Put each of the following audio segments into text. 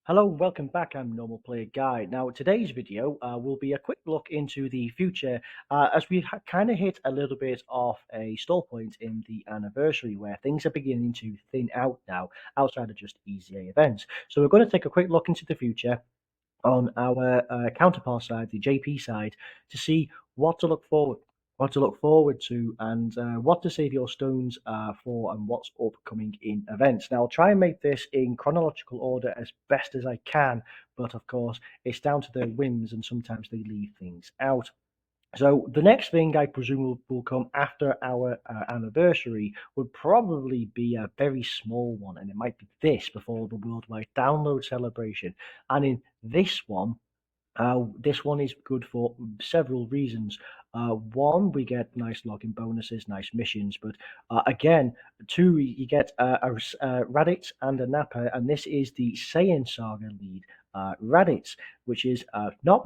Hello, welcome back. I'm Normal Player Guy. Now, today's video will be a quick look into the future as we kind of hit a little bit of a stall point in the anniversary where things are beginning to thin out now outside of just EZA events. So, we're going to take a quick look into the future on our counterpart side, the JP side, to see what to look forward to, and what to save your stones for, and what's upcoming in events. Now, I'll try and make this in chronological order as best as I can, but of course, it's down to their whims, and sometimes they leave things out. So the next thing I presume will come after our anniversary would probably be a very small one, and it might be this before the worldwide download celebration. And in this one is good for several reasons. One, we get nice login bonuses, nice missions, but again, two, you get a Raditz and a Nappa, and this is the Saiyan Saga lead Raditz, which is not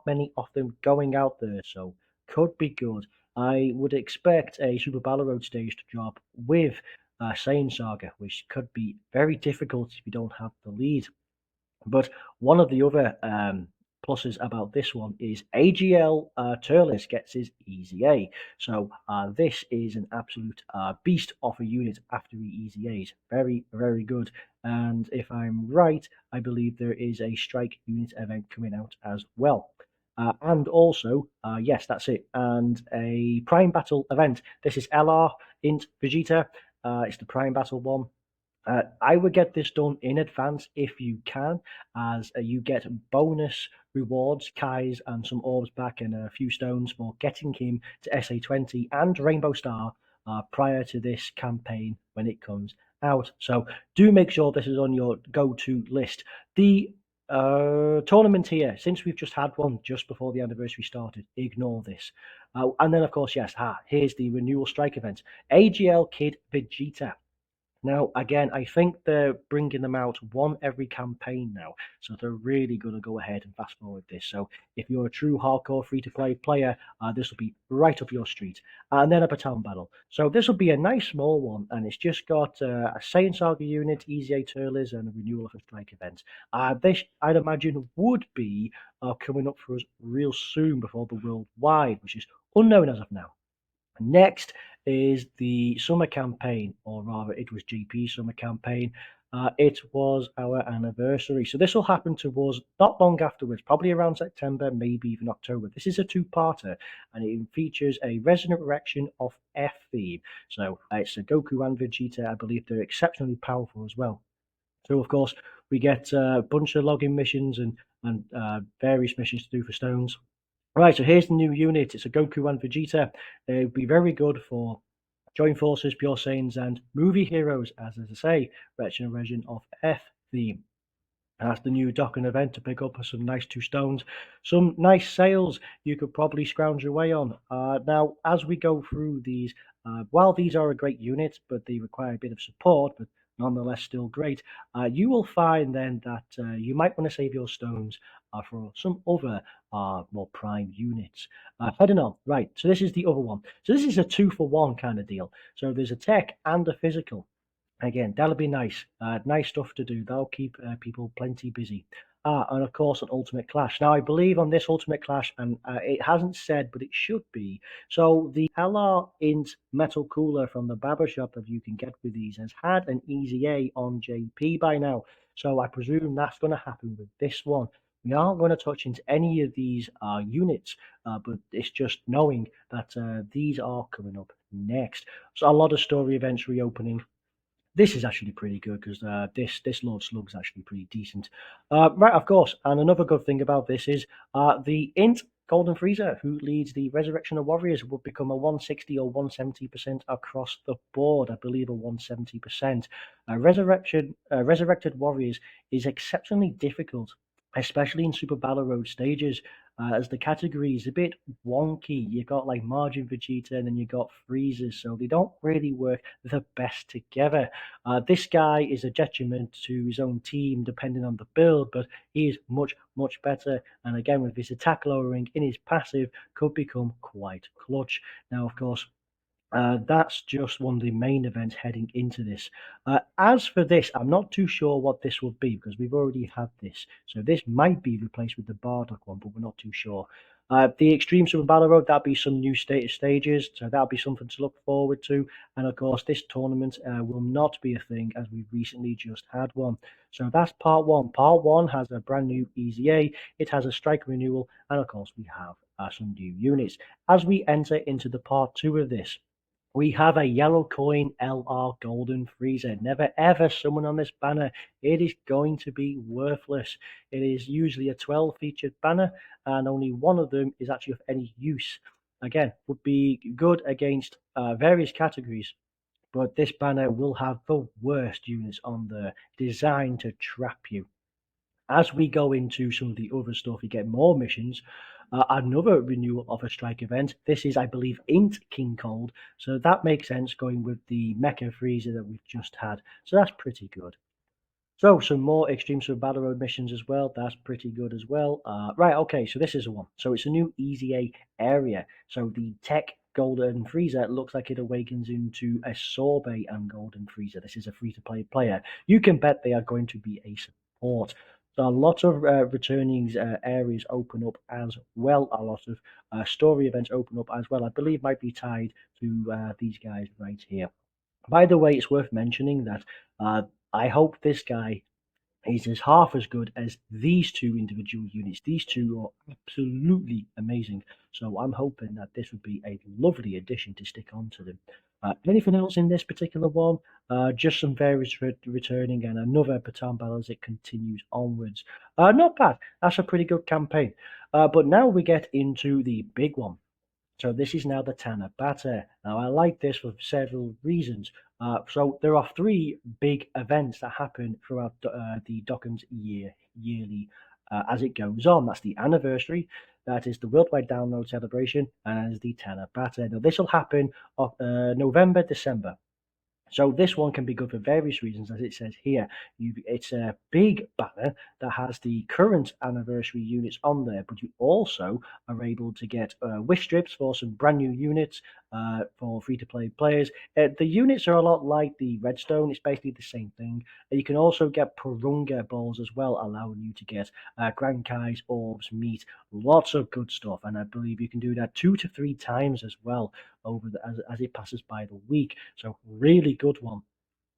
many of them going out there, so could be good. I would expect a Super Battle Road stage to drop with Saiyan Saga, which could be very difficult if you don't have the lead. But one of the other pluses about this one is AGL Turles gets his Easy A. So this is an absolute beast of a unit after the Easy A's. Very, very good. And if I'm right, I believe there is a Strike unit event coming out as well. And also, yes, that's it. And a Prime Battle event. This is LR Int Vegeta. It's the Prime Battle one. I would get this done in advance if you can, as you get bonus rewards, Kais, and some orbs back, and a few stones for getting him to SA20 and Rainbow Star prior to this campaign when it comes out. So do make sure this is on your go-to list. The tournament here, since we've just had one just before the anniversary started, ignore this. And then, of course, yes, here's the renewal strike event. AGL Kid Vegeta. Now, again, I think they're bringing them out one every campaign now, so they're really going to go ahead and fast forward this. So, if you're a true hardcore free-to-play player, this will be right up your street. And then a baton battle. So this will be a nice small one, and it's just got a Saiyan Saga unit, Easy A Turles, and a renewal of a strike event. This, I'd imagine, would be coming up for us real soon before the worldwide, which is unknown as of now. Next is the summer campaign, or rather, it was GP summer campaign. It was our anniversary. So this will happen to us not long afterwards, probably around September, maybe even October. This is a two-parter, and it features a resurrection of F theme. So it's a Goku and Vegeta. I believe they're exceptionally powerful as well. So of course, we get a bunch of login missions and various missions to do for stones. Right, so here's the new unit. It's a Goku and Vegeta. It would be very good for Joint Forces, Pure Saiyans, and movie heroes, as I say, Resurrection of F theme. That's the new Dokkan event to pick up some nice two stones. Some nice sales you could probably scrounge away on. Now, as we go through these, while these are a great unit, but they require a bit of support, but nonetheless still great, you will find then that you might want to save your stones for some other more prime units. Heading on, right, so this is the other one. So this is a 2-for-1 kind of deal. So there's a tech and a physical. Again, that'll be nice. Nice stuff to do. That'll keep people plenty busy. And of course, an Ultimate Clash. Now, I believe on this Ultimate Clash, and it hasn't said, but it should be. So, the LR Int Metal Cooler from the barber shop that you can get with these has had an Easy A on JP by now. So, I presume that's going to happen with this one. We aren't going to touch into any of these units, but it's just knowing that these are coming up next. So, a lot of story events reopening. This is actually pretty good because this Lord Slug's actually pretty decent. Right, of course, and another good thing about this is the Int Golden Freezer, who leads the Resurrection of Warriors, will become a 160 or 170% across the board. I believe a 170%. Resurrected Warriors is exceptionally difficult, especially in Super Battle Road stages, as the category is a bit wonky. You've got like Margin Vegeta, and then you've got Freezers, so they don't really work the best together. This guy is a detriment to his own team depending on the build, but he is much, much better. And again, with his attack lowering in his passive, could become quite clutch. Now, of course, That's just one of the main events heading into this. As for this, I'm not too sure what this will be because we've already had this. So this might be replaced with the Bardock one, but we're not too sure. The Extreme Super Battle Road, that'll be some new stages, so that'll be something to look forward to. And of course, this tournament will not be a thing as we recently just had one. So that's part one. Part one has a brand new EZA, it has a strike renewal, and of course, we have some new units. As we enter into the part two of this, we have a yellow coin LR Golden Freezer. Never ever summon on this banner. It is going to be worthless. It is usually a 12 featured banner, and only one of them is actually of any use. Again, would be good against various categories, but this banner will have the worst units on there, designed to trap you. As we go into some of the other stuff, you get more missions. Another renewal of a strike event. This is, I believe, Int King Cold. So that makes sense going with the Mecha Freezer that we've just had. So that's pretty good. So some more Extreme Super Battle Road missions as well. That's pretty good as well. Right, okay, so this is a one. So it's a new EZA area. So the Tech Golden Freezer looks like it awakens into a Sorbet and Golden Freezer. This is a free-to-play player. You can bet they are going to be a support. So a lot of returning areas open up as well. A lot of story events open up as well. I believe might be tied to these guys right here. By the way, it's worth mentioning that uh, I hope this guy is as half as good as these two individual units. These two are absolutely amazing. So I'm hoping that this would be a lovely addition to stick onto them. Anything else in this particular one? Just some various returning and another baton battle as it continues onwards. Not bad. That's a pretty good campaign. But now we get into the big one. So this is now the Tanabata. Now I like this for several reasons. So there are three big events that happen throughout the Dokkan's yearly as it goes on. That's the anniversary, that is the worldwide download celebration, and that is the Tanabata. Now this will happen of November, December. So this one can be good for various reasons, as it says here. It's a big banner that has the current anniversary units on there, but you also are able to get wish strips for some brand new units for free-to-play players. The units are a lot like the Redstone. It's basically the same thing. You can also get Purunga balls as well, allowing you to get Grand Kai's orbs, meat, lots of good stuff. And I believe you can do that 2 to 3 times as well as it passes by the week. So really good one.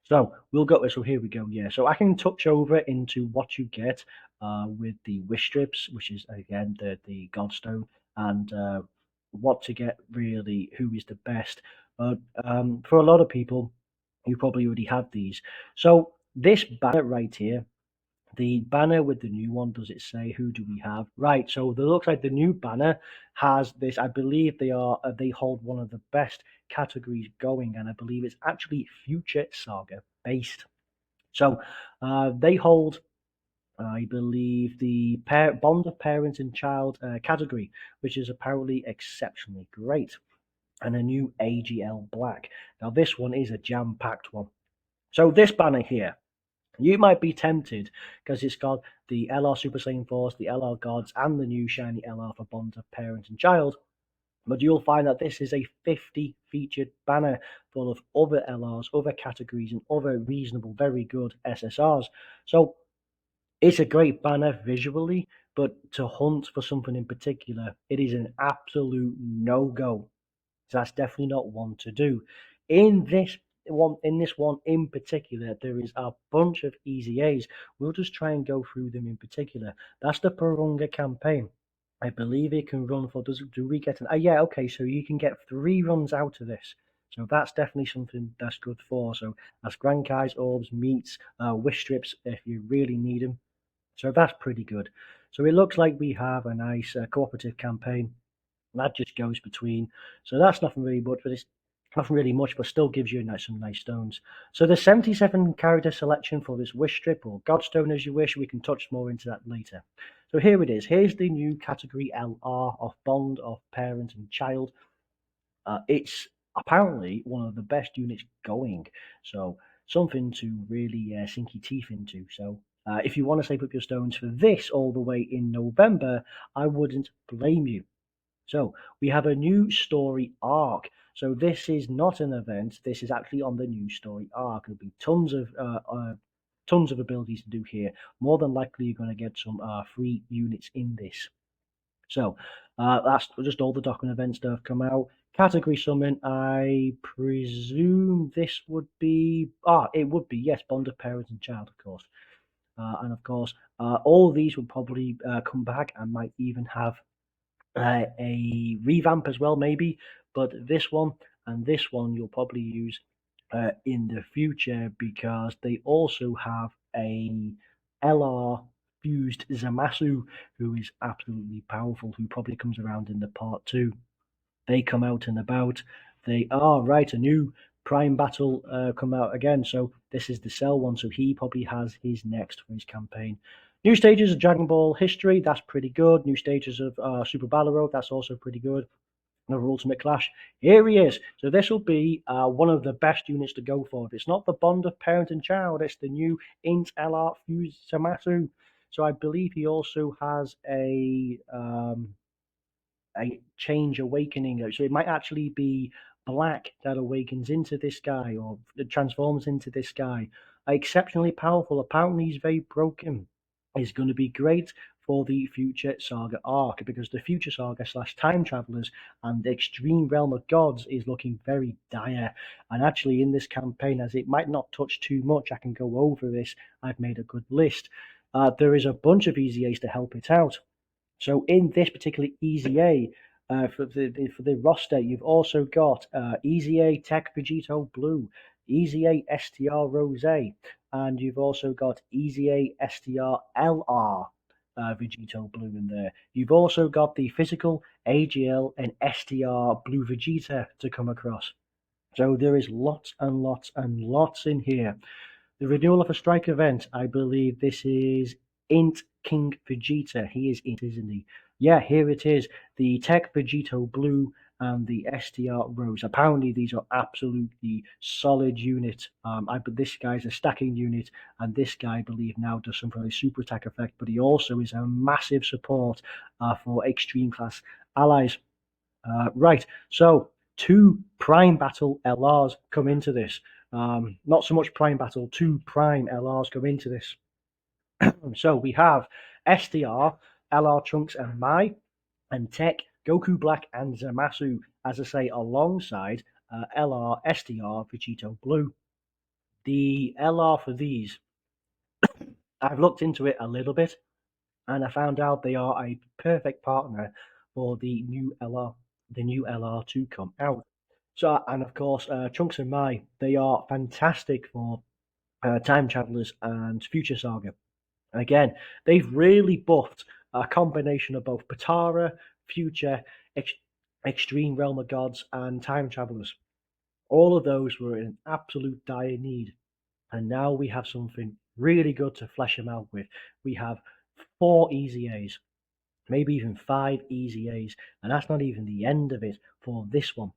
So we'll go. So here we go. Yeah. So I can touch over into what you get with the wish strips, which is again the Godstone, and what to get really. Who is the best? But for a lot of people, you probably already have these. So this banner right here, the banner with the new one, does it say who do we have? Right, so it looks like the new banner has this. I believe they hold one of the best categories going, and I believe it's actually Future Saga based. So they hold, I believe, the bond of parent and child category, which is apparently exceptionally great, and a new AGL Black. Now this one is a jam-packed one. So this banner here, you might be tempted because it's got the LR Super Saiyan Force, the LR Gods, and the new shiny LR for Bond of Parent and Child. But you'll find that this is a 50 featured banner full of other LRs, other categories, and other reasonable, very good SSRs. So it's a great banner visually, but to hunt for something in particular, it is an absolute no go. So that's definitely not one to do. In this in this one in particular, there is a bunch of easy A's. We'll just try and go through them in particular. That's the Purunga campaign. I believe it can run for. Do we get an? Yeah, okay. So you can get 3 runs out of this. So that's definitely something that's good for. So that's Grand Kai's orbs, meats, wish strips if you really need them. So that's pretty good. So it looks like we have a nice cooperative campaign that just goes between. So that's nothing really much, but it's nothing really much, but still gives you some nice stones. So the 77 character selection for this wish strip or godstone as you wish. We can touch more into that later. So here it is. Here's the new category LR of bond of parent and child. It's apparently one of the best units going. So something to really sink your teeth into. So if you want to save up your stones for this all the way in November, I wouldn't blame you. So we have a new story arc. So this is not an event. This is actually on the new story arc. There'll be tons of abilities to do here. More than likely, you're going to get some free units in this. So that's just all the Dokkan events that have come out. Category summon, I presume this would be it would be, yes, bond of parent and child, of course. And of course, all of these would probably come back and might even have a revamp as well, maybe. But this one and this one you'll probably use in the future because they also have a LR fused Zamasu who is absolutely powerful, who probably comes around in the part two. They come out and about. They are right. A new Prime Battle come out again. So this is the Cell one. So he probably has his next for his campaign. New stages of Dragon Ball history. That's pretty good. New stages of Super Battle Road. That's also pretty good. Another Ultimate Clash. Here he is. So this will be one of the best units to go for. If it's not the bond of parent and child, it's the new Int LR Fused Samasu. So I believe he also has a change awakening. So it might actually be black that awakens into this guy or transforms into this guy. Exceptionally powerful. Apparently, he's very broken. Is going to be great for the future saga arc because the future saga slash time travelers and the extreme realm of gods is looking very dire. And actually, in this campaign, as it might not touch too much, I can go over this. I've made a good list. There is a bunch of easy A's to help it out. So in this particular Easy A, for the roster, you've also got Easy A Tech Vegito Blue, Easy A STR Rose, and you've also got Easy A STR LR Vegito Blue in there. You've also got the physical AGL and STR Blue Vegeta to come across. So there is lots and lots and lots in here. The renewal of a strike event, I believe this is Int King Vegeta. He is Int, isn't he? Yeah, here it is. The Tech Vegito Blue and the STR Rose. Apparently, these are absolutely solid units. But this guy's a stacking unit, and this guy, I believe, now does some really super attack effect. But he also is a massive support for extreme class allies. Right, so two Prime Battle LRs come into this. Not so much Prime Battle, two Prime LRs come into this. So we have SDR, LR Trunks and Mai, and Tech, Goku Black and Zamasu, as I say, alongside LR, SDR, Vegito Blue. The LR for these, I've looked into it a little bit, and I found out they are a perfect partner for the new LR to come out. So, and of course, Trunks and Mai, they are fantastic for time travelers and future saga. Again, they've really buffed a combination of both Patara, future, ex- extreme realm of gods, and time travelers. All of those were in absolute dire need, and now we have something really good to flesh them out with. We have four easy A's, maybe even five easy A's, and that's not even the end of it for this one,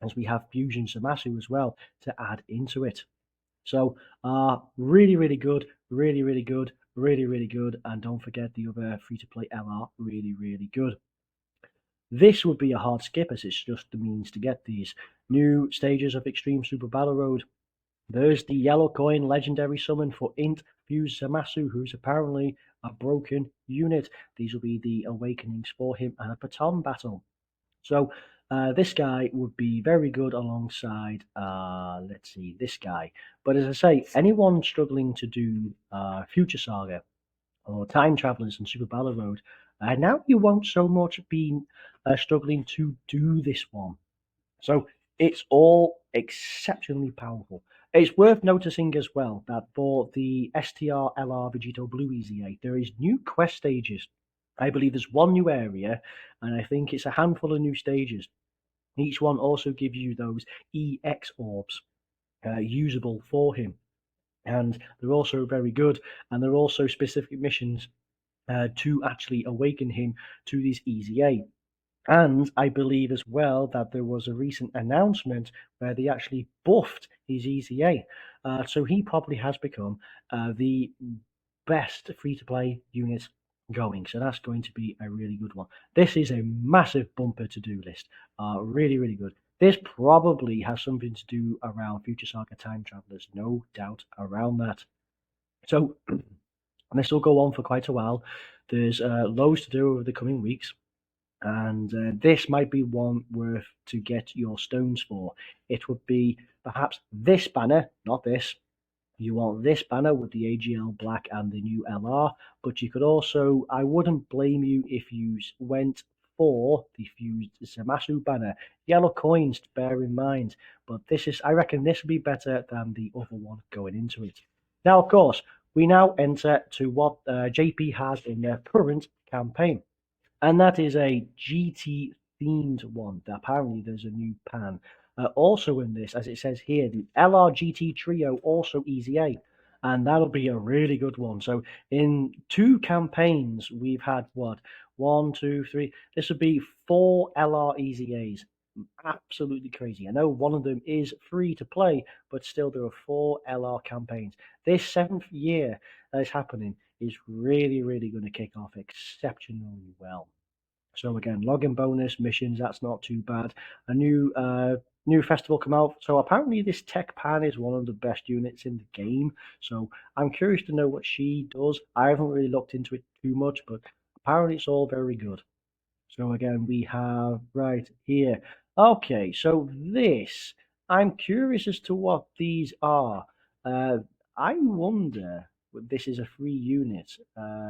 as we have Fusion Zamasu as well to add into it. So, really, really good, really, really good, really, really good, and don't forget the other free-to-play LR, really, really good. This would be a hard skip as it's just the means to get these new stages of Extreme Super Battle Road. There's the yellow coin legendary summon for Int Fuse Zamasu, who's apparently a broken unit. These will be the awakenings for him and a baton battle. So this guy would be very good alongside, let's see, this guy. But as I say, anyone struggling to do Future Saga or Time Travelers and Super Battle Road, now you won't so much be struggling to do this one. So it's all exceptionally powerful. It's worth noticing as well that for the STR LR Vegito Blue Easy 8, there is new quest stages. I believe there's one new area, and I think it's a handful of new stages. Each one also gives you those EX orbs usable for him. And they're also very good, and they're also specific missions to actually awaken him to these Easy 8. And I believe as well that there was a recent announcement where they actually buffed his Easy A. So he probably has become the best free to play unit going. So that's going to be a really good one. This is a massive bumper to-do list. Really, really good. This probably has something to do around Future Saga Time Travelers, no doubt around that. So this will go on for quite a while. There's loads to do over the coming weeks, and this might be one worth to get your stones for. It would be perhaps this banner, not this. You want this banner with the AGL black and the new LR, but you could also, I wouldn't blame you if you went for the fused Zamasu banner. Yellow coins to bear in mind, but I reckon this would be better than the other one going into it. Now, of course, we now enter to what JP has in their current campaign, and that is a GT themed one. Apparently, there's a new pan. Also in this, as it says here, the LRGT Trio, also Easy A, and that'll be a really good one. So in 2 campaigns, we've had what? 1, 2, 3. This would be 4 LR Easy A's. Absolutely crazy. I know one of them is free to play, but still there are 4 LR campaigns. This 7th year that is happening is really, really going to kick off exceptionally well. So again, login bonus missions, that's not too bad. A new festival come out. So apparently this Tech Pan is one of the best units in the game. So I'm curious to know what she does. I haven't really looked into it too much, but apparently it's all very good. So again, we have right here. Okay, so this, I'm curious as to what these are. Uh, I wonder if this is a free unit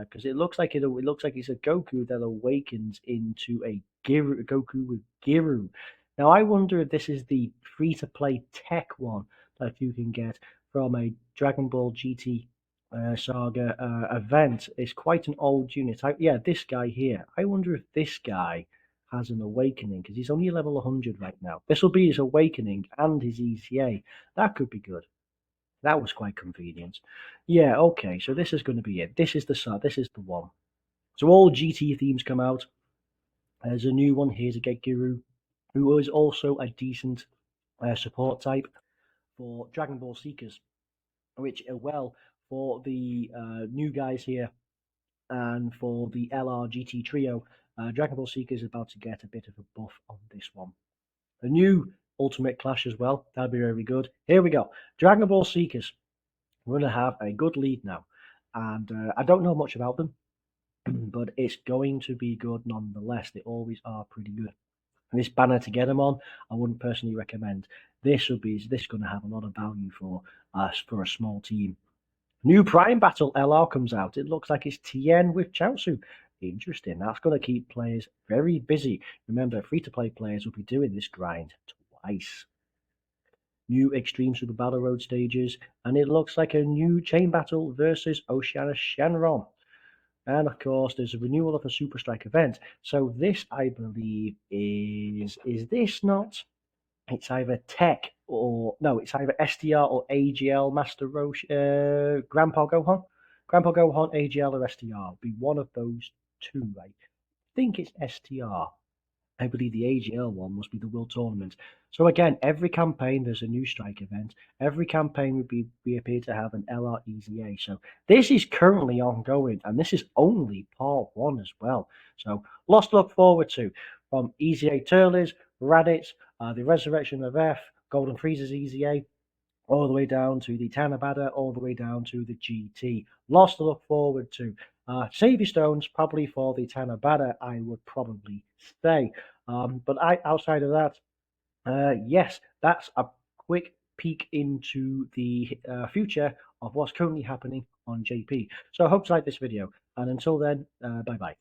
because it looks like it's a Goku that awakens into a Goku with Giru. Now I wonder if this is the free to play tech one that you can get from a Dragon Ball GT Saga event. It's quite an old unit. Yeah, this guy here. I wonder if this guy has an awakening because he's only level 100 right now. This will be his awakening and his ECA. That could be good. That was quite convenient. Yeah, okay. So this is going to be it. This is the one. So all GT themes come out. There's a new one here to get Giru, who is also a decent support type for Dragon Ball Seekers, which are well for the new guys here. And for the LRGT trio, Dragon Ball Seeker is about to get a bit of a buff on this one. A new Ultimate Clash as well. That'll be very good. Here we go. Dragon Ball Seekers. We're going to have a good lead now. And I don't know much about them, but it's going to be good nonetheless. They always are pretty good. And this banner to get them on, I wouldn't personally recommend. This going to have a lot of value for us for a small team. New Prime Battle LR comes out. It looks like it's Tien with Chaozu. Interesting. That's going to keep players very busy. Remember, free-to-play players will be doing this grind twice. New Extreme Super Battle Road stages, and it looks like a new Chain Battle versus Oceana Shenron. And of course, there's a renewal of a Super Strike event. So this, I believe, is this not? It's either Tech or no, it's either SDR or AGL Master Roche, Grandpa Gohan. Grandpa Gohan, AGL or SDR. Be one of those two. I think it's STR. I believe the AGL one must be the World Tournament. So again, every campaign there's a new strike event. Every campaign we appear to have an LR EZA. So this is currently ongoing, and this is only part 1 as well. So lots to look forward to from EZA Turles, Raditz, the Resurrection of F, Golden Freezer's EZA, all the way down to the Tanabata, all the way down to the GT. Lots to look forward to. Savvy Stones, probably for the Tanabata, I would probably say. But outside of that, yes, that's a quick peek into the future of what's currently happening on JP. So I hope you like this video. And until then, bye-bye.